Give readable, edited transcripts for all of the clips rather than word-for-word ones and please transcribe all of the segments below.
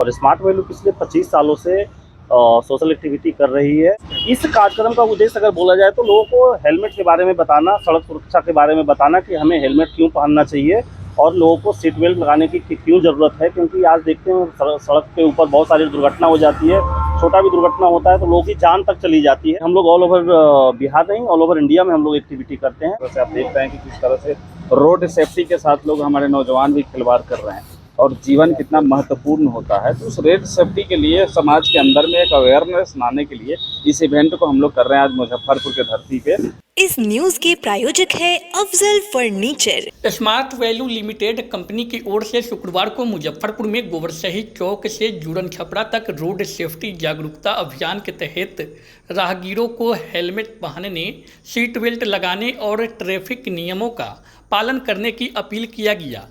और smart value पिछले 25 सालों से सोशल एक्टिविटी कर रही है। इस कार्यक्रम का उद्देश्य अगर बोला जाए तो लोगों को हेलमेट के बारे में बताना, सड़क सुरक्षा के बारे में बताना कि हमें हेलमेट क्यों पहनना चाहिए और लोगों को सीट बेल्ट लगाने की क्यों ज़रूरत है। क्योंकि आज देखते हैं सड़क के ऊपर बहुत सारी दुर्घटना हो जाती है, छोटा भी दुर्घटना होता है तो लोगों की जान तक चली जाती है। हम लोग ऑल ओवर बिहार नहीं, ऑल ओवर इंडिया में हम लोग एक्टिविटी करते हैं। जैसे आप देख रहे हैं कि किस तरह से रोड सेफ्टी के साथ लोग, हमारे नौजवान भी खिलवाड़ कर रहे हैं और जीवन कितना महत्वपूर्ण होता है। तो उस रोड सेफ्टी के लिए समाज के अंदर में एक अवेयरनेस लाने के लिए इस इवेंट को हम लोग कर रहे हैं आज मुजफ्फरपुर के धरती पे। इस न्यूज के प्रायोजक है Afzal furniture. Smart value limited company की ओर से शुक्रवार को मुजफ्फरपुर में गोबरसही चौक से जुड़न छपरा तक रोड सेफ्टी जागरूकता अभियान के तहत राहगीरों को हेलमेट पहनने, सीट बेल्ट लगाने और ट्रैफिक नियमों का पालन करने की अपील किया गया।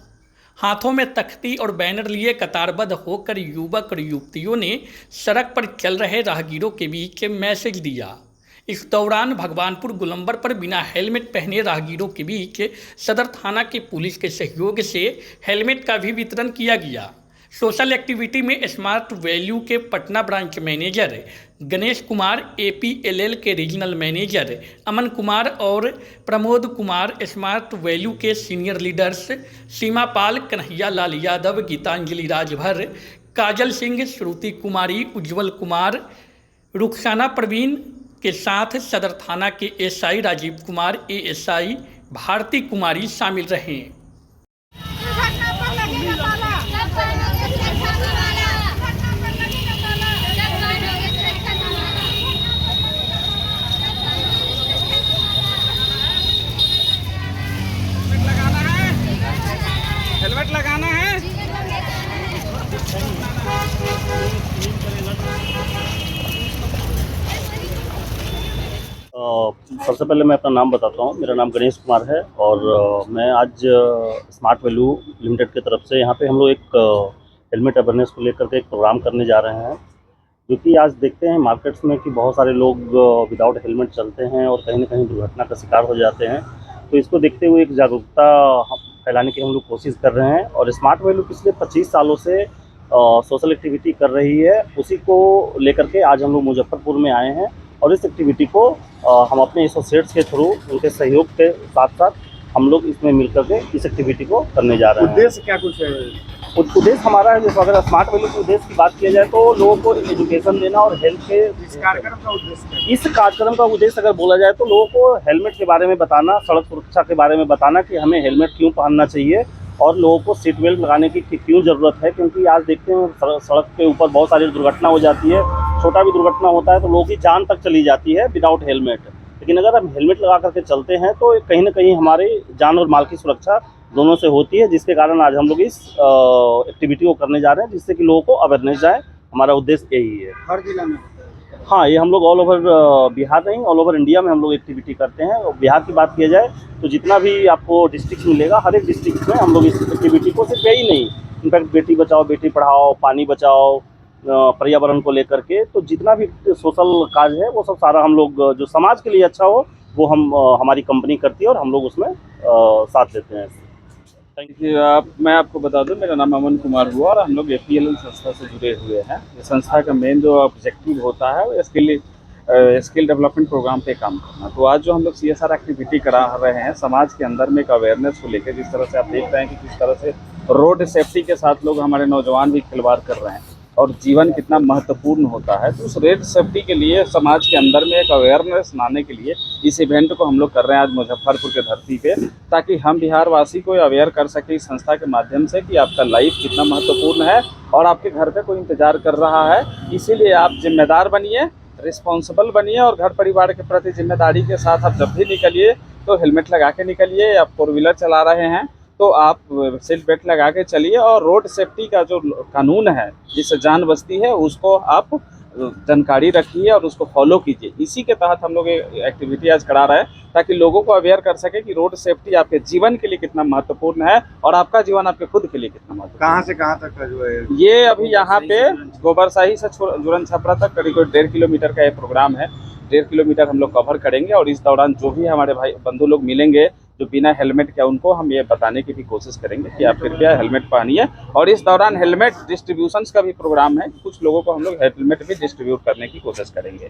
हाथों में तख्ती और बैनर लिए कतारबद्ध होकर युवक और युवतियों ने सड़क पर चल रहे राहगीरों के बीच मैसेज दिया। इस दौरान भगवानपुर गोलंबर पर बिना हेलमेट पहने राहगीरों के बीच सदर थाना के पुलिस के सहयोग से हेलमेट का भी वितरण किया गया। सोशल एक्टिविटी में स्मार्ट वैल्यू के Patna branch manager Ganesh Kumar, APLL के रीजनल मैनेजर अमन कुमार और प्रमोद कुमार, स्मार्ट वैल्यू के सीनियर लीडर्स सीमा पाल, कन्हैया लाल यादव, गीतांजलि राजभर, काजल सिंह, श्रुति कुमारी, उज्जवल कुमार, रुखसाना प्रवीण के साथ सदर थाना के SI राजीव कुमार, ASI भारती कुमारी शामिल रहे। हेलमेट लगाना है। सबसे पहले मैं अपना नाम बताता हूँ। मेरा नाम गणेश कुमार है और मैं आज स्मार्ट वैल्यू लिमिटेड की तरफ से यहाँ पे हम लोग एक हेलमेट अवेयरनेस को लेकर के एक प्रोग्राम करने जा रहे हैं। जो कि आज देखते हैं मार्केट्स में कि बहुत सारे लोग विदाउट हेलमेट चलते हैं और कहीं ना कहीं दुर्घटना का शिकार हो जाते हैं। तो इसको देखते हुए एक जागरूकता फैलाने की हम लोग कोशिश कर रहे हैं। और स्मार्ट वैल्यू पिछले 25 सालों से सोशल एक्टिविटी कर रही है, उसी को लेकर के आज हम लोग मुजफ्फरपुर में आए हैं। और इस एक्टिविटी को हम अपने एसोसिएट्स के थ्रू, उनके सहयोग के साथ साथ हम लोग इसमें मिलकर के इस एक्टिविटी को करने जा रहे हैं। उद्देश्य क्या कुछ है? उद्देश्य हमारा है, जैसे अगर स्मार्ट वैल्यू के उद्देश्य की बात किया जाए तो लोगों को एजुकेशन देना और हेल्थ के। इस कार्यक्रम का उद्देश्य है? इस कार्यक्रम का उद्देश्य अगर बोला जाए तो लोगों को हेलमेट के बारे में बताना, सड़क सुरक्षा के बारे में बताना कि हमें हेलमेट क्यों पहनना चाहिए और लोगों को सीट बेल्ट लगाने की क्यों ज़रूरत है। क्योंकि आज देखते हैं सड़क के ऊपर बहुत सारी दुर्घटना हो जाती है, छोटा भी दुर्घटना होता है तो लोगों की जान तक चली जाती है विदाउट हेलमेट। लेकिन अगर हम हेलमेट लगा करके चलते हैं तो कहीं ना कहीं हमारे जान और माल की सुरक्षा दोनों से होती है, जिसके कारण आज हम लोग इस एक्टिविटी को करने जा रहे हैं, जिससे कि लोगों को अवेयरनेस जाए। हमारा उद्देश्य यही है। हर जिला में? हाँ, ये हम लोग ऑल ओवर बिहार नहीं, ऑल ओवर इंडिया में हम लोग एक्टिविटी करते हैं। और बिहार की बात किया जाए तो जितना भी आपको डिस्ट्रिक्ट मिलेगा, हर एक डिस्ट्रिक्ट में हम लोग इस एक्टिविटी को, सिर्फ यही नहीं, इनफैक्ट बेटी बचाओ बेटी पढ़ाओ, पानी बचाओ, पर्यावरण को लेकर के, तो जितना भी सोशल काज है वो सब सारा हम लोग, जो समाज के लिए अच्छा हो वो हम हमारी कंपनी करती है और हम लोग उसमें साथ देते हैं। मैं आपको बता दूं, मेरा नाम अमन कुमार हुआ और हम लोग APLL संस्था से जुड़े हुए हैं। ये संस्था का मेन जो ऑब्जेक्टिव होता है वो स्किल डेवलपमेंट प्रोग्राम पे काम करना। तो आज जो हम लोग CSR एक्टिविटी करा रहे हैं समाज के अंदर में एक अवेयरनेस को लेकर, जिस तरह से आप देख रहे हैं कि किस तरह से रोड सेफ्टी के साथ लोग, हमारे नौजवान भी खिलवाड़ कर रहे हैं और जीवन कितना महत्वपूर्ण होता है। तो उस रोड सेफ्टी के लिए समाज के अंदर में एक अवेयरनेस लाने के लिए इस इवेंट को हम लोग कर रहे हैं आज मुजफ्फरपुर के धरती पे, ताकि हम बिहार वासी को अवेयर कर सके इस संस्था के माध्यम से कि आपका लाइफ कितना महत्वपूर्ण है और आपके घर पे कोई इंतजार कर रहा है। इसीलिए आप जिम्मेदार बनिए, रिस्पॉन्सिबल बनिए और घर परिवार के प्रति जिम्मेदारी के साथ आप जब भी निकलिए तो हेलमेट लगा के निकलिए। आप 4 व्हीलर चला रहे हैं तो आप सीट बेल्ट लगा के चलिए और रोड सेफ्टी का जो कानून है, जिससे जान बचती है, उसको आप जानकारी रखिए और उसको फॉलो कीजिए। इसी के तहत हम लोग एक्टिविटी आज करा रहे हैं ताकि लोगों को अवेयर कर सके कि रोड सेफ्टी आपके जीवन के लिए कितना महत्वपूर्ण है और आपका जीवन आपके खुद के लिए कितना महत्वपूर्ण। कहाँ से कहाँ तक का जो है ये अभी यहाँ पे गोबरसही से जुड़न छपरा तक करीब 1.5 किलोमीटर का ये प्रोग्राम है। 1.5 किलोमीटर हम लोग कवर करेंगे और इस दौरान जो भी हमारे भाई बंधु लोग मिलेंगे जो बिना हेलमेट के उनको हम ये बताने की भी कोशिश करेंगे कि आप कृपया हेलमेट पहनिए। और इस दौरान हेलमेट डिस्ट्रीब्यूशन का भी प्रोग्राम है, कुछ लोगों को हम लोग हेलमेट भी डिस्ट्रीब्यूट करने की कोशिश करेंगे।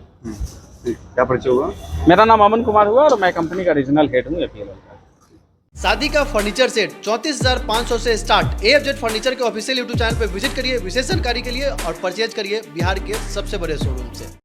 क्या परिचय हुआ? मेरा नाम अमन कुमार हुआ और मैं कंपनी का रीजनल हेड हूँ APLL का। शादी का फर्नीचर सेट 34,500 से स्टार्ट। AFZ फर्नीचर के ऑफिशियल यूट्यूब चैनल पर विजिट करिए विशेष जानकारी के लिए और परचेज करिए बिहार के सबसे बड़े शोरूम से।